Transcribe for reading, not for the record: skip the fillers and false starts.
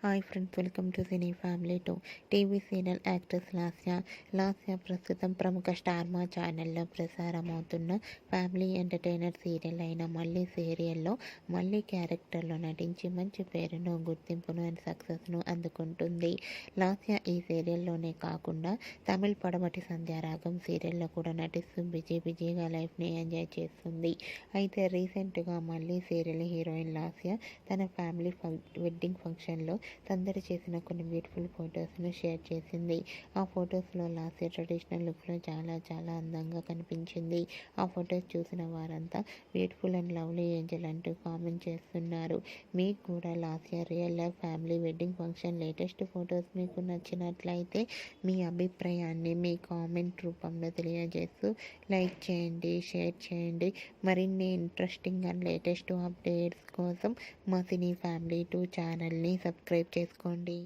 Hi friends, welcome to cine family two. TV serial actress Lasya ప్రస్తుతం ప్రముఖ star మా ఛానల్లో ప్రసారమవుతున్న ఫ్యామిలీ ఎంటర్టైనర్ సీరియల్ అయిన మళ్ళీ సీరియల్లో మళ్ళీ క్యారెక్టర్లో నటించి మంచి పేరును, గుర్తింపును అండ్ సక్సెస్ను అందుకుంటుంది. లాస్య ఈ సీరియల్లోనే కాకుండా తమిళ్ పడమటి సంధ్యారాగం సీరియల్లో కూడా నటిస్తూ బిజీగా లైఫ్ని ఎంజాయ్ చేస్తుంది. అయితే రీసెంట్గా మళ్ళీ సీరియల్ హీరోయిన్ లాస్య తన ఫ్యామిలీ వెడ్డింగ్ ఫంక్షన్లో సందడి చేసిన కొన్ని బ్యూటిఫుల్ ఫొటోస్ను షేర్ చేసింది. ఆ ఫొటోస్లో లాస్య ట్రెడిషనల్ లుక్లో చాలా అందంగా కనిపించింది. ఆ ఫొటోస్ చూసిన వారంతా బ్యూటిఫుల్ అండ్ లవ్లీ ఏంజల్ అంటూ కామెంట్ చేస్తున్నారు. మీకు కూడా Lasya real life family wedding function latest photos మీకు నచ్చినట్లయితే మీ అభిప్రాయాన్ని మీ కామెంట్ రూపంలో తెలియజేస్తూ లైక్ చేయండి, షేర్ చేయండి. మరిన్ని ఇంట్రెస్టింగ్ అండ్ లేటెస్ట్ అప్డేట్స్ కోసం మా సినీ ఫ్యామిలీ 2 ఛానల్ని సబ్స్క్రైబ్ చేసుకోండి.